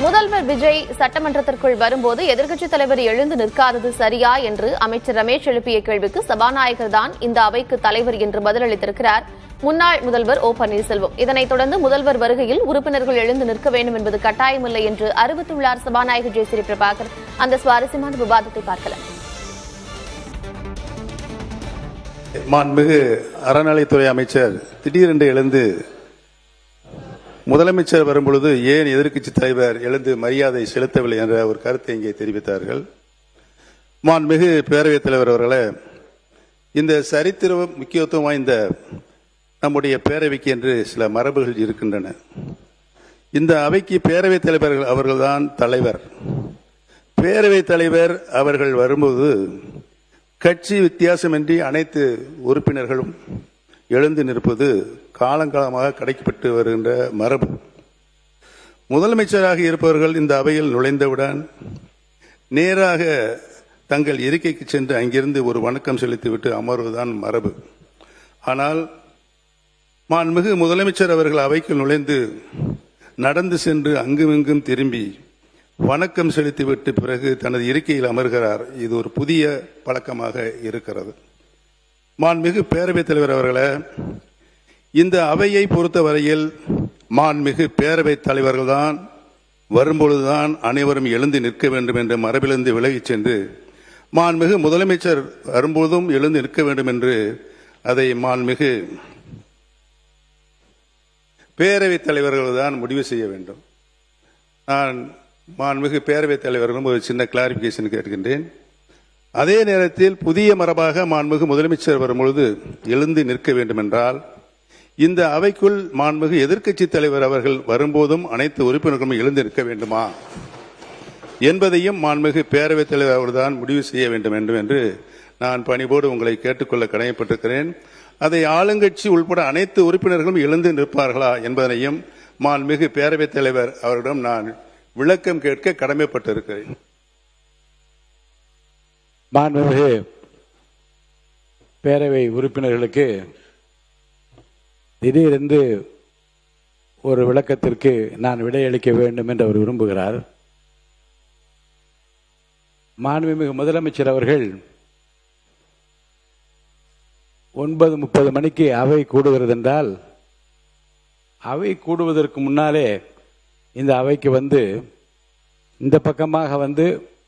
முதல்வர் விஜய் சட்டமன்றத்திற்குள் வரும்போது எதிர்க்கட்சித் தலைவர் எழுந்து நிற்காதது சரியா என்று அமைச்சர் ரமேஷ் எழுப்பிய கேள்விக்கு சபாநாயகர் தான் இந்த அவைக்கு தலைவர் என்று பதிலளித்திருக்கிறார் முன்னாள் முதல்வர் ஓ பன்னீர்செல்வம். இதனைத் தொடர்ந்து முதல்வர் வருகையில் உறுப்பினர்கள் எழுந்து நிற்க வேண்டும் என்பது கட்டாயமில்லை என்று அறிவித்துள்ளார் சபாநாயகர் ஜெயஸ்ரீ பிரபாகர். அந்த சுவாரஸ்யமான விவாதத்தை பார்க்கலாம். மாண்புமிகு அறநிலைத்துறை அமைச்சர் திடீரென்று எழுந்து முதலமைச்சர் வரும்பொழுது ஏன் எதிர்க்கட்சி தலைவர் எழுந்து மரியாதை செலுத்தவில்லை என்ற ஒரு கருத்தை இங்கே தெரிவித்தார்கள். மாண்புமிகு பேரவைத் தலைவர் அவர்களே, இந்த சரித்திர முக்கியத்துவம் வாய்ந்த நம்முடைய பேரவைக்கு என்று சில மரபுகள் இருக்கின்றன. இந்த அவைக்கு பேரவைத் தலைவர் அவர்கள்தான் தலைவர். பேரவைத் தலைவர் அவர்கள் வரும்போது கட்சி வித்தியாசமின்றி அனைத்து உறுப்பினர்களும் எழுந்து நிற்பது காலங்காலமாக கடைக்கப்பட்டு வருகின்ற மரபு. முதலமைச்சராக இருப்பவர்கள் இந்த அவையில் நுழைந்தவுடன் நேராக தங்கள் இருக்கைக்கு சென்று அங்கிருந்து ஒரு வணக்கம் செலுத்திவிட்டு அமர்வுதான் மரபு. ஆனால் மாண்புமிகு முதலமைச்சர் அவர்கள் அவைக்கு நுழைந்து நடந்து சென்று அங்குமிங்கும் திரும்பி வணக்கம் செலுத்திவிட்டு பிறகு தனது இருக்கையில் அமர்கிறார். இது ஒரு புதிய பழக்கமாக இருக்கிறது. மாண்புமிகு பேரவைத் தலைவர் அவர்களே, இந்த அவையை பொறுத்தவரையில் மாண்புமிகு பேரவைத் தலைவர்கள்தான் வரும்பொழுதுதான் அனைவரும் எழுந்து நிற்க வேண்டும் என்ற மரபிலிருந்து விலகிச் சென்று மாண்புமிகு முதலமைச்சர் வரும்போதும் எழுந்து நிற்க வேண்டும் என்று அதை மாண்புமிகு பேரவைத் தலைவர்கள் தான் முடிவு செய்ய வேண்டும். நான் மாண்புமிகு பேரவைத் தலைவர்களும் ஒரு சின்ன கிளாரிபிகேஷன் கேட்கின்றேன். அதே நேரத்தில் புதிய மரபாக மாண்புமிகு முதலமைச்சர் வரும்பொழுது எழுந்து நிற்க வேண்டும் என்றால் இந்த அவைக்குள் மாண்புமிகு எதிர்க்கட்சி தலைவர் அவர்கள் வரும்போதும் அனைத்து உறுப்பினர்களும் எழுந்து நிற்க வேண்டுமா என்பதையும் மாண்புமிகு பேரவைத் தலைவர் அவர்தான் முடிவு செய்ய வேண்டும் என்று நான் பணிவோடு உங்களை கேட்டுக்கொள்ள கடமைப்பட்டிருக்கிறேன். அதை ஆளுங்கட்சி உள்பட அனைத்து உறுப்பினர்களும் எழுந்து நிற்பார்களா என்பதனையும் மாண்புமிகு பேரவைத் தலைவர் அவரிடம் நான் விளக்கம் கேட்க கடமைப்பட்டிருக்கிறேன். மாண்புமிகு பேரவை உறுப்பினர்களுக்கு திடீரென்று ஒரு விளக்கத்திற்கு நான் விடையளிக்க வேண்டும் என்று அவர் விரும்புகிறார். மாண்புமிகு முதலமைச்சர் அவர்கள் 9:30 மணிக்கு அவை கூடுகிறது என்றால் அவை கூடுவதற்கு முன்னாலே இந்த அவைக்கு வந்து இந்த பக்கமாக வந்து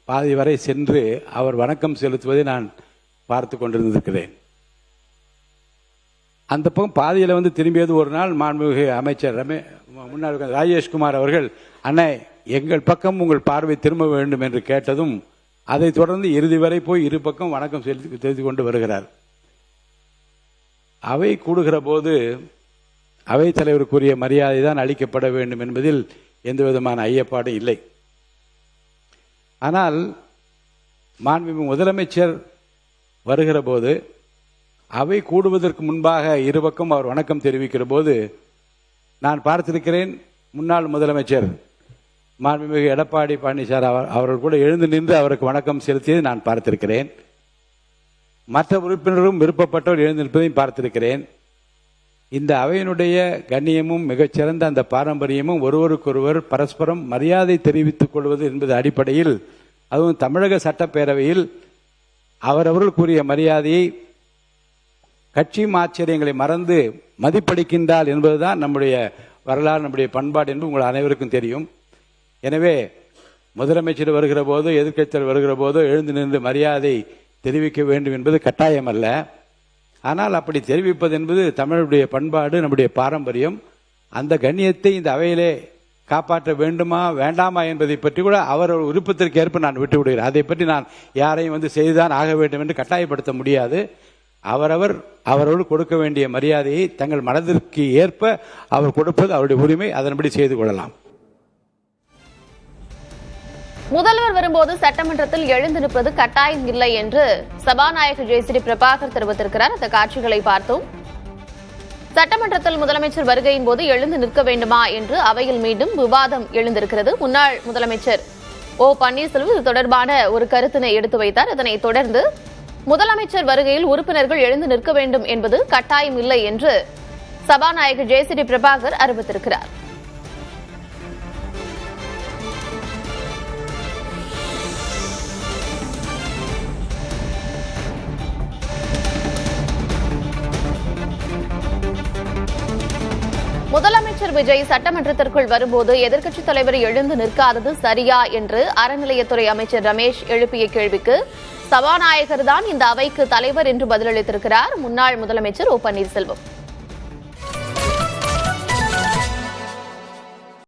பாதி வரை சென்று அவர் வணக்கம் செலுத்துவதை நான் பார்த்து கொண்டிருந்திருக்கிறேன். அந்த பக்கம் பாதியில் வந்து திரும்பியது ஒரு நாள் மாண்புமிகு அமைச்சர் முன்னாள் ராஜேஷ்குமார் அவர்கள், அண்ணே எங்கள் பக்கம் உங்கள் பார்வை திரும்ப வேண்டும் என்று கேட்டதும் அதை தொடர்ந்து இறுதி வரை போய் இரு பக்கம் வணக்கம் செலுத்தி கொண்டு வருகிறார். அவை கூடுகிற போது அவைத் தலைவருக்குரிய மரியாதை தான் அளிக்கப்பட வேண்டும் என்பதில் எந்த விதமான ஐயப்பாடும் இல்லை. ஆனால் மாண்புமிகு முதலமைச்சர் வருகிற போது அவை கூடுவதற்கு முன்பாக இருபக்கம் அவர் வணக்கம் தெரிவிக்கிற போது நான் பார்த்திருக்கிறேன். முன்னாள் முதலமைச்சர் மாண்புமிகு எடப்பாடி பழனிசாமி அவர்கள் கூட எழுந்து நின்று அவருக்கு வணக்கம் செலுத்தியதை நான் பார்த்திருக்கிறேன். மற்ற உறுப்பினரும் விருப்பப்பட்டவர் எழுந்து நிற்பதையும் பார்த்திருக்கிறேன். இந்த அவையினுடைய கண்ணியமும் மிகச்சிறந்த அந்த பாரம்பரியமும் ஒருவருக்கொருவர் பரஸ்பரம் மரியாதை தெரிவித்துக் கொள்வது என்பது அடிப்படையில், அதுவும் தமிழக சட்டப்பேரவையில் அவரவர்களுக்குரிய மரியாதையை கட்சி ஆச்சரியங்களை மறந்து மதிப்பளிக்கின்றால் என்பதுதான் நம்முடைய வரலாறு, நம்முடைய பண்பாடு என்று உங்கள் அனைவருக்கும் தெரியும். எனவே முதலமைச்சர் வருகிற போதோ எதிர்க்கட்சியர் வருகிற போதோ எழுந்து நின்று மரியாதை தெரிவிக்க வேண்டும் என்பது கட்டாயம் அல்ல. ஆனால் அப்படி தெரிவிப்பது என்பது தமிழுடைய பண்பாடு, நம்முடைய பாரம்பரியம். அந்த கண்ணியத்தை இந்த அவையிலே காப்பாற்ற வேண்டுமா வேண்டாமா என்பதை பற்றி கூட அவர் விருப்பத்திற்கு ஏற்ப நான் விட்டு விடுகிறேன். அதை பற்றி நான் யாரையும் வந்து செய்துதான் ஆக வேண்டும் என்று கட்டாயப்படுத்த முடியாது. அவரோடு கொடுக்க வேண்டிய மரியாதையை தங்கள் மனதிற்கு ஏற்ப அவர் கொடுப்பது அவருடைய உரிமை, அதன்படி செய்து கொள்ளலாம். முதல்வர் வரும்போது சட்டமன்றத்தில் எழுந்து நிற்பது கட்டாயம் இல்லை என்று சபாநாயகர் ஜெயஸ்ரீ பிரபாகர் தெரிவித்திருக்கிறார். அந்த காட்சிகளை பார்த்தோம். சட்டமன்றத்தில் முதலமைச்சர் வருகையின் போது எழுந்து நிற்க வேண்டுமா என்று அவையில் மீண்டும் விவாதம் எழுந்திருக்கிறது. முன்னாள் முதலமைச்சர் ஓ பன்னீர்செல்வம் இது தொடர்பான ஒரு கருத்தினை எடுத்து வைத்தார். இதனைத் தொடர்ந்து முதலமைச்சர் வருகையில் உறுப்பினர்கள் எழுந்து நிற்க வேண்டும் என்பது கட்டாயம் இல்லை என்று சபாநாயகர் ஜெயஸ்ரீ பிரபாகர் அறிவித்திருக்கிறார். முதலமைச்சர் விஜய் சட்டமன்றத்திற்குள் வரும்போது எதிர்க்கட்சித் தலைவர் எழுந்து நிற்காதது சரியா என்று அறநிலையத்துறை அமைச்சர் ரமேஷ் எழுப்பிய கேள்விக்கு சபாநாயகர் தான் இந்த அவைக்கு தலைவர் என்று பதிலளித்திருக்கிறார் முன்னாள் முதலமைச்சர் ஓ பன்னீர்செல்வம்.